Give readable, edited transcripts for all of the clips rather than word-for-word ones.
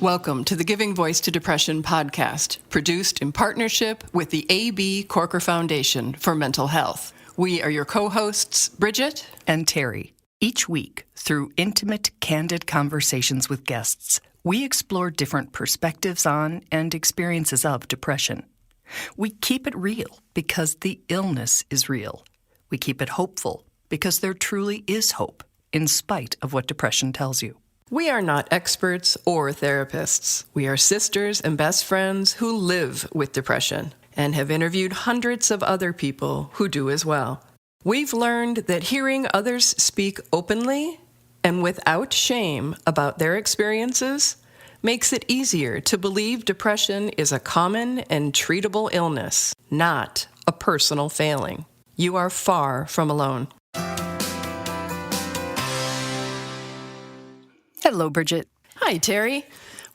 Welcome to the Giving Voice to Depression podcast, produced in partnership with the A.B. Corker Foundation for Mental Health. We are your co-hosts, Bridget and Terry. Each week, through intimate, candid conversations with guests, we explore different perspectives on and experiences of depression. We keep it real because the illness is real. We keep it hopeful because there truly is hope, in spite of what depression tells you. We are not experts or therapists. We are sisters and best friends who live with depression and have interviewed hundreds of other people who do as well. We've learned that hearing others speak openly and without shame about their experiences makes it easier to believe depression is a common and treatable illness, not a personal failing. You are far from alone. Hello, Bridget. Hi, Terry.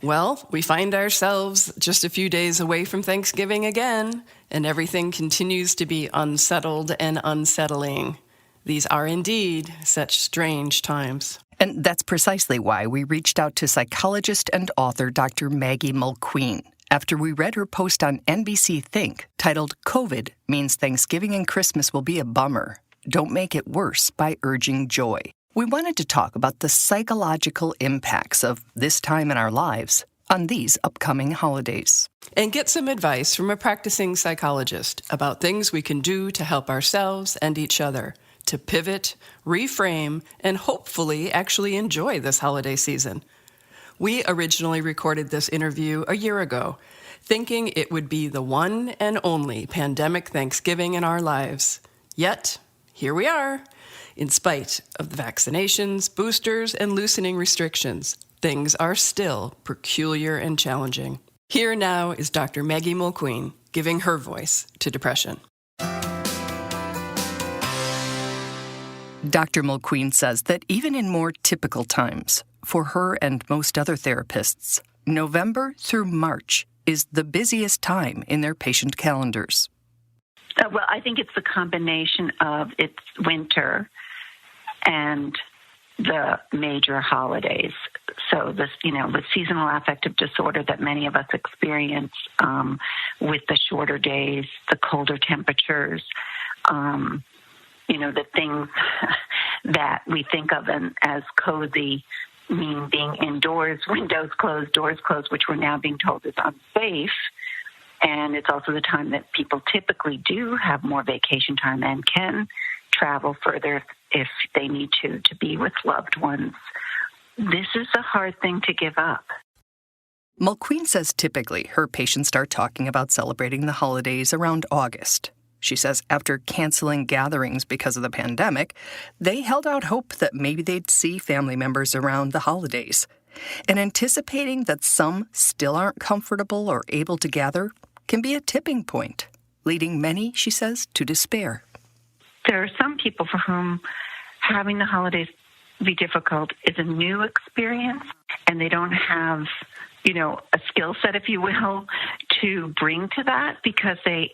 Well, we find ourselves just a few days away from Thanksgiving again, and everything continues to be unsettled and unsettling. These are indeed such strange times. And that's precisely why we reached out to psychologist and author Dr. Maggie Mulqueen after we read her post on NBC Think titled "COVID Means Thanksgiving and Christmas Will Be a Bummer. Don't Make It Worse by Urging Joy." We wanted to talk about the psychological impacts of this time in our lives on these upcoming holidays. And get some advice from a practicing psychologist about things we can do to help ourselves and each other to pivot, reframe, and hopefully actually enjoy this holiday season. We originally recorded this interview a year ago, thinking it would be the one and only pandemic Thanksgiving in our lives. Yet, here we are. In spite of the vaccinations, boosters, and loosening restrictions, things are still peculiar and challenging. Here now is Dr. Maggie Mulqueen giving her voice to depression. Dr. Mulqueen says that even in more typical times, for her and most other therapists, November through March is the busiest time in their patient calendars. Well, I think it's the combination of it's winter and the major holidays. So this, with seasonal affective disorder that many of us experience, with the shorter days, the colder temperatures, the things that we think of as cozy, meaning being indoors, windows closed, doors closed, which we're now being told is unsafe. And it's also the time that people typically do have more vacation time and can travel further if they need to be with loved ones. This is a hard thing to give up. Mulqueen says typically her patients start talking about celebrating the holidays around August. She says after canceling gatherings because of the pandemic, they held out hope that maybe they'd see family members around the holidays. And anticipating that some still aren't comfortable or able to gather can be a tipping point, leading many, she says, to despair. There are some people for whom having the holidays be difficult is a new experience, and they don't have, a skill set, if you will, to bring to that because they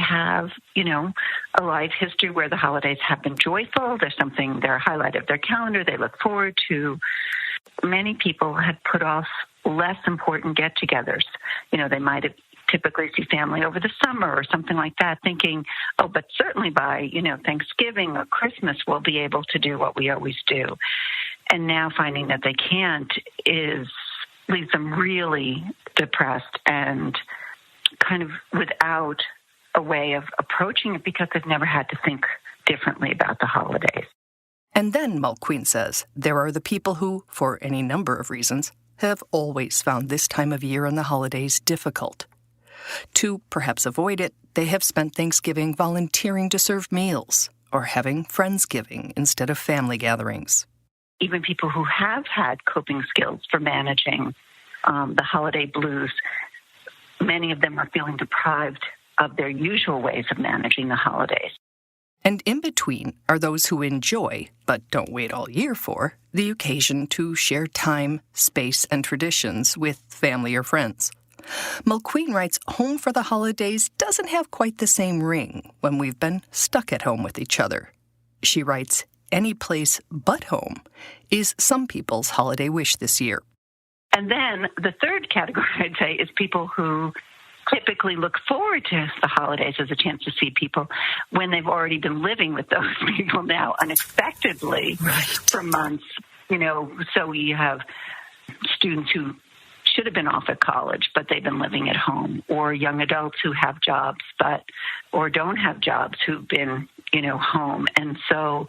have, a life history where the holidays have been joyful. There's something, they're a highlight of their calendar they look forward to. Many people had put off less important get-togethers. They might have typically see family over the summer or something like that, thinking, but certainly by, Thanksgiving or Christmas, we'll be able to do what we always do. And now finding that they can't leaves them really depressed and kind of without a way of approaching it because they've never had to think differently about the holidays. And then, Mulqueen says, there are the people who, for any number of reasons, have always found this time of year and the holidays difficult. To perhaps avoid it, they have spent Thanksgiving volunteering to serve meals or having Friendsgiving instead of family gatherings. Even people who have had coping skills for managing the holiday blues, many of them are feeling deprived of their usual ways of managing the holidays. And in between are those who enjoy, but don't wait all year for, the occasion to share time, space, and traditions with family or friends. Mulqueen writes, home for the holidays doesn't have quite the same ring when we've been stuck at home with each other. She writes, any place but home is some people's holiday wish this year. And then the third category, I'd say, is people who typically look forward to the holidays as a chance to see people when they've already been living with those people now unexpectedly for months. So you have students who should have been off at college, but they've been living at home, or young adults who have jobs or don't have jobs who've been, home. And so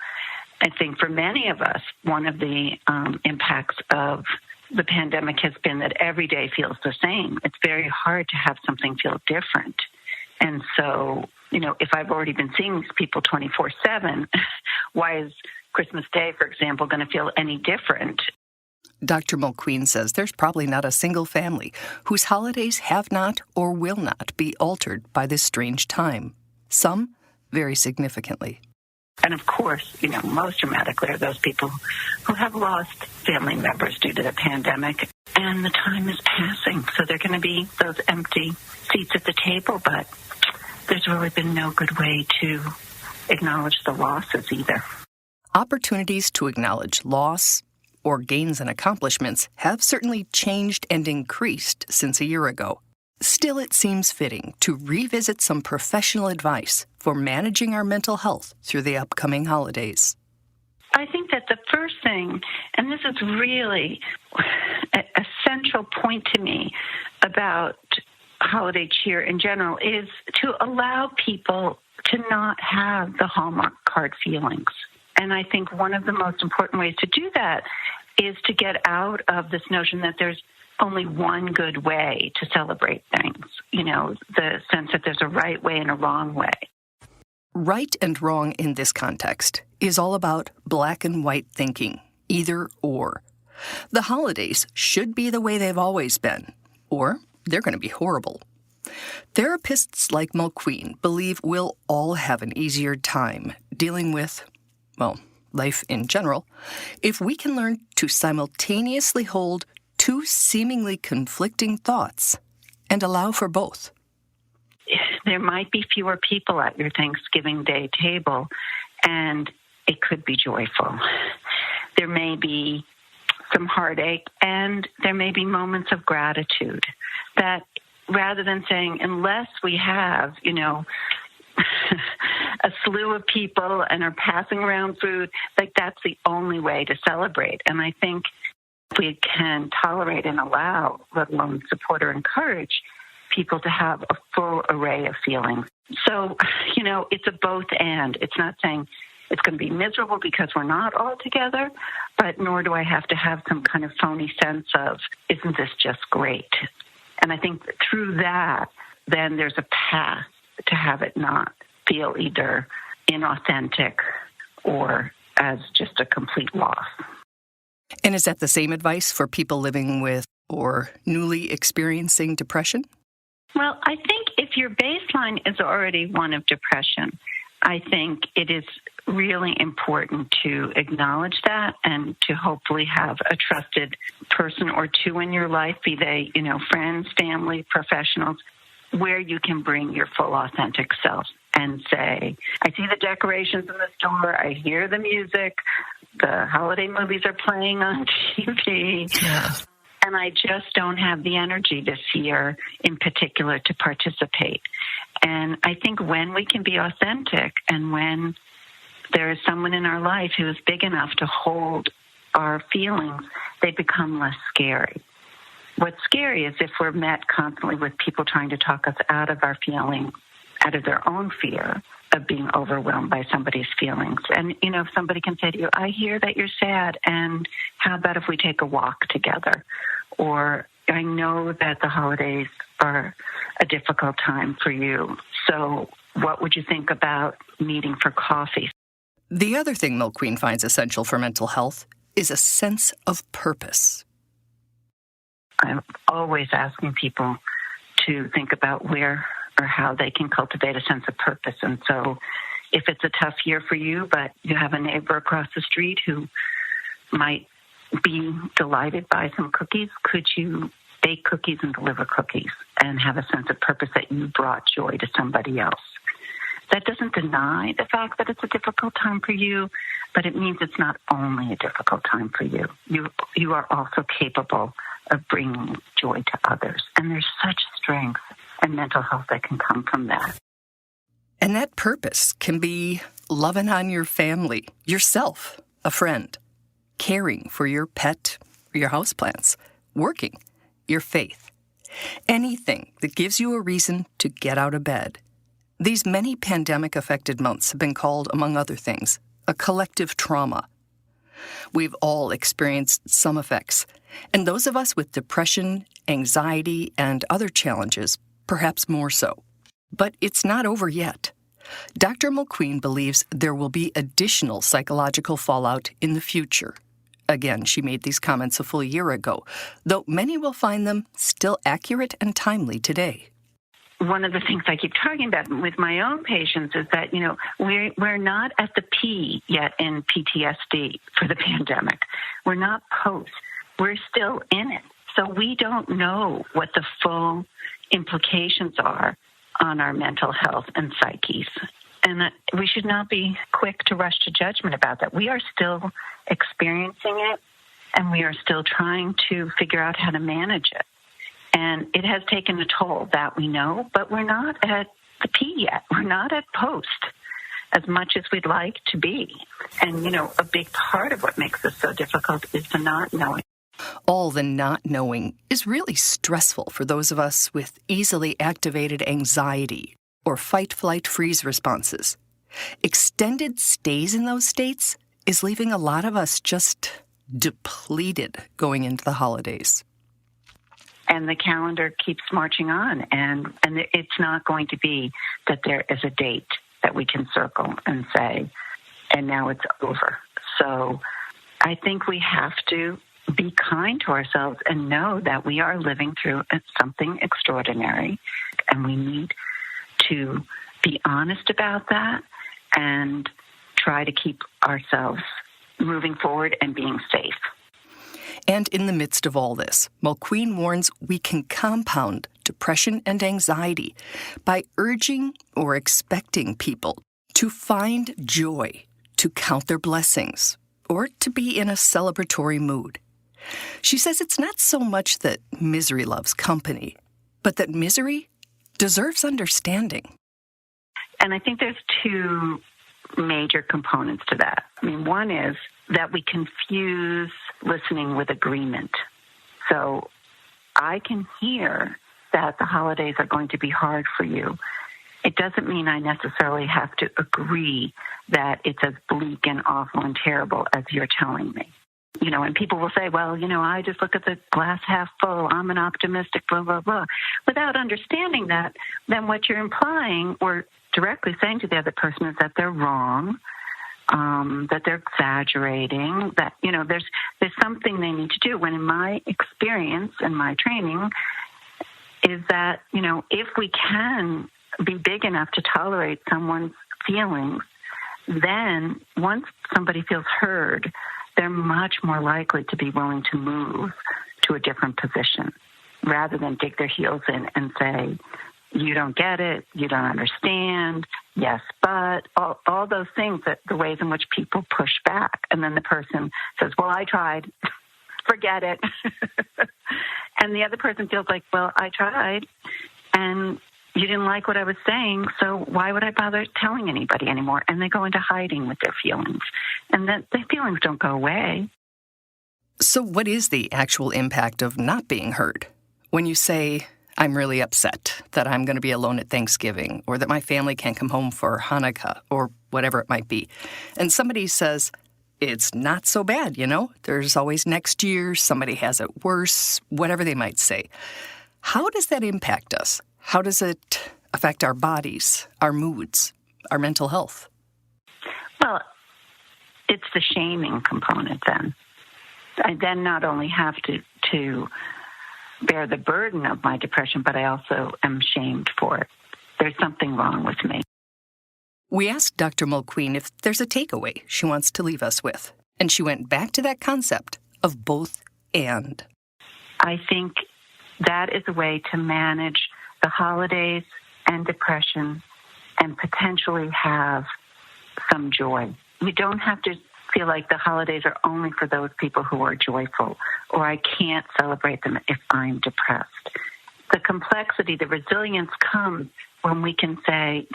I think for many of us, one of the impacts of the pandemic has been that every day feels the same. It's very hard to have something feel different. And so, if I've already been seeing these people 24/7, why is Christmas Day, for example, going to feel any different? Dr. Mulqueen says there's probably not a single family whose holidays have not or will not be altered by this strange time. Some very significantly. And of course, most dramatically are those people who have lost family members due to the pandemic. And the time is passing. So there are going to be those empty seats at the table, but there's really been no good way to acknowledge the losses either. Opportunities to acknowledge loss or gains and accomplishments have certainly changed and increased since a year ago. Still, it seems fitting to revisit some professional advice for managing our mental health through the upcoming holidays. I think that the first thing, and this is really a central point to me about holiday cheer in general, is to allow people to not have the Hallmark card feelings. And I think one of the most important ways to do that is to get out of this notion that there's only one good way to celebrate things, the sense that there's a right way and a wrong way. Right and wrong in this context is all about black and white thinking, either or. The holidays should be the way they've always been, or they're going to be horrible. Therapists like Mulqueen believe we'll all have an easier time dealing with, life in general, if we can learn to simultaneously hold two seemingly conflicting thoughts and allow for both. There might be fewer people at your Thanksgiving Day table, and it could be joyful. There may be some heartache, and there may be moments of gratitude that rather than saying, unless we have, a slew of people and are passing around food, that's the only way to celebrate. And I think if we can tolerate and allow, let alone support or encourage people to have a full array of feelings. So, it's a both and. It's not saying it's going to be miserable because we're not all together, but nor do I have to have some kind of phony sense of, isn't this just great? And I think that through that, then there's a path to have it not feel either inauthentic or as just a complete loss. And is that the same advice for people living with or newly experiencing depression? Well, I think if your baseline is already one of depression, I think it is really important to acknowledge that and to hopefully have a trusted person or two in your life, be they, friends, family, professionals, where you can bring your full authentic self and say, I see the decorations in the store, I hear the music, the holiday movies are playing on TV, and I just don't have the energy this year in particular to participate. And I think when we can be authentic and when there is someone in our life who is big enough to hold our feelings, they become less scary. What's scary is if we're met constantly with people trying to talk us out of our feelings, out of their own fear of being overwhelmed by somebody's feelings. And, if somebody can say to you, I hear that you're sad, and how about if we take a walk together? Or I know that the holidays are a difficult time for you, so what would you think about meeting for coffee? The other thing Mulqueen finds essential for mental health is a sense of purpose. I'm always asking people to think about where or how they can cultivate a sense of purpose. And so if it's a tough year for you, but you have a neighbor across the street who might be delighted by some cookies, could you bake cookies and deliver cookies and have a sense of purpose that you brought joy to somebody else? That doesn't deny the fact that it's a difficult time for you, but it means it's not only a difficult time for you. You are also capable of bringing joy to others. And there's such strength and mental health that can come from that. And that purpose can be loving on your family, yourself, a friend, caring for your pet or your houseplants, working, your faith. Anything that gives you a reason to get out of bed. These many pandemic-affected months have been called, among other things, a collective trauma. We've all experienced some effects, and those of us with depression, anxiety, and other challenges, perhaps more so. But it's not over yet. Dr. Mulqueen believes there will be additional psychological fallout in the future. Again, she made these comments a full year ago, though many will find them still accurate and timely today. One of the things I keep talking about with my own patients is that, we're not at the P yet in PTSD for the pandemic. We're not post. We're still in it. So we don't know what the full implications are on our mental health and psyches. And that we should not be quick to rush to judgment about that. We are still experiencing it, and we are still trying to figure out how to manage it. And it has taken a toll, that we know, but we're not at the P yet. We're not at post as much as we'd like to be. And, a big part of what makes this so difficult is the not knowing. All the not knowing is really stressful for those of us with easily activated anxiety or fight-flight-freeze responses. Extended stays in those states is leaving a lot of us just depleted going into the holidays. And the calendar keeps marching on, and it's not going to be that there is a date that we can circle and say, and now it's over. So I think we have to be kind to ourselves and know that we are living through something extraordinary, and we need to be honest about that and try to keep ourselves moving forward and being safe. And in the midst of all this, Mulqueen warns we can compound depression and anxiety by urging or expecting people to find joy, to count their blessings, or to be in a celebratory mood. She says it's not so much that misery loves company, but that misery deserves understanding. And I think there's two major components to that. One is that we confuse listening with agreement. So I can hear that the holidays are going to be hard for you. It doesn't mean I necessarily have to agree that it's as bleak and awful and terrible as you're telling me. And people will say, well, I just look at the glass half full. I'm an optimistic, blah, blah, blah. Without understanding that, then what you're implying or directly saying to the other person is that they're wrong, that they're exaggerating, that, there's something they need to do. When in my experience and my training is that, if we can be big enough to tolerate someone's feelings, then once somebody feels heard, they're much more likely to be willing to move to a different position rather than dig their heels in and say, you don't get it, you don't understand, yes, but all those things, that the ways in which people push back. And then the person says, well, I tried, forget it. And the other person feels like, well, I tried, and you didn't like what I was saying, so why would I bother telling anybody anymore? And they go into hiding with their feelings. And then the feelings don't go away. So what is the actual impact of not being heard? When you say, I'm really upset that I'm going to be alone at Thanksgiving, or that my family can't come home for Hanukkah, or whatever it might be, and somebody says, it's not so bad, there's always next year, somebody has it worse, whatever they might say. How does that impact us? How does it affect our bodies, our moods, our mental health? Well, it's the shaming component then. I then not only have to bear the burden of my depression, but I also am shamed for it. There's something wrong with me. We asked Dr. Mulqueen if there's a takeaway she wants to leave us with, and she went back to that concept of both and. I think that is a way to manage the holidays and depression and potentially have some joy. You don't have to feel like the holidays are only for those people who are joyful, or I can't celebrate them if I'm depressed. The complexity, the resilience comes when we can say,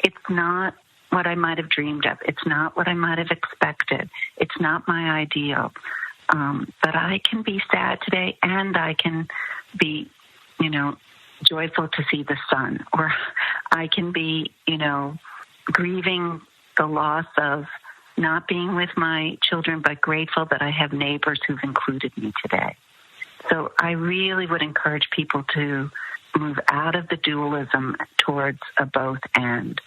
it's not what I might have dreamed of. It's not what I might have expected. It's not my ideal. But I can be sad today, and I can be, joyful to see the sun. Or I can be, grieving the loss of not being with my children, but grateful that I have neighbors who've included me today. So I really would encourage people to move out of the dualism towards a both and.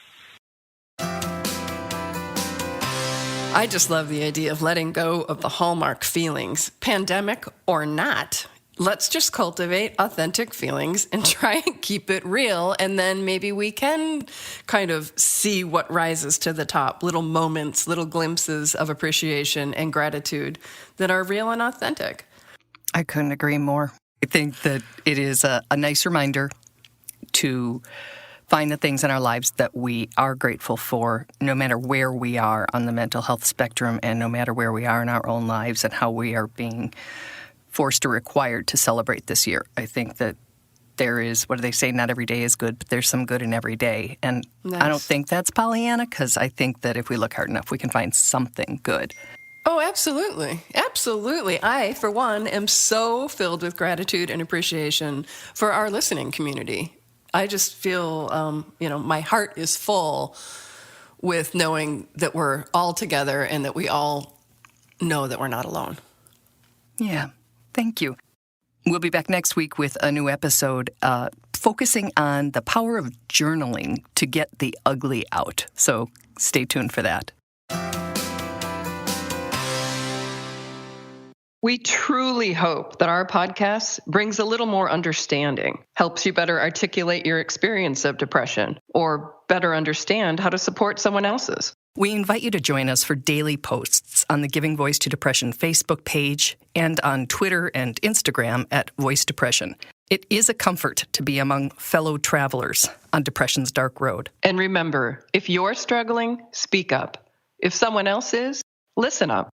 I just love the idea of letting go of the Hallmark feelings, pandemic or not. Let's just cultivate authentic feelings and try and keep it real. And then maybe we can kind of see what rises to the top, little moments, little glimpses of appreciation and gratitude that are real and authentic. I couldn't agree more. I think that it is a nice reminder to find the things in our lives that we are grateful for, no matter where we are on the mental health spectrum and no matter where we are in our own lives and how we are being forced or required to celebrate this year. I think that there is, what do they say, not every day is good, but there's some good in every day. And nice. I don't think that's Pollyanna, because I think that if we look hard enough, we can find something good. Oh, absolutely. Absolutely. I, for one, am so filled with gratitude and appreciation for our listening community. I just feel, my heart is full with knowing that we're all together and that we all know that we're not alone. Yeah. Thank you. We'll be back next week with a new episode focusing on the power of journaling to get the ugly out. So stay tuned for that. We truly hope that our podcast brings a little more understanding, helps you better articulate your experience of depression, or better understand how to support someone else's. We invite you to join us for daily posts on the Giving Voice to Depression Facebook page and on Twitter and Instagram at Voice Depression. It is a comfort to be among fellow travelers on depression's dark road. And remember, if you're struggling, speak up. If someone else is, listen up.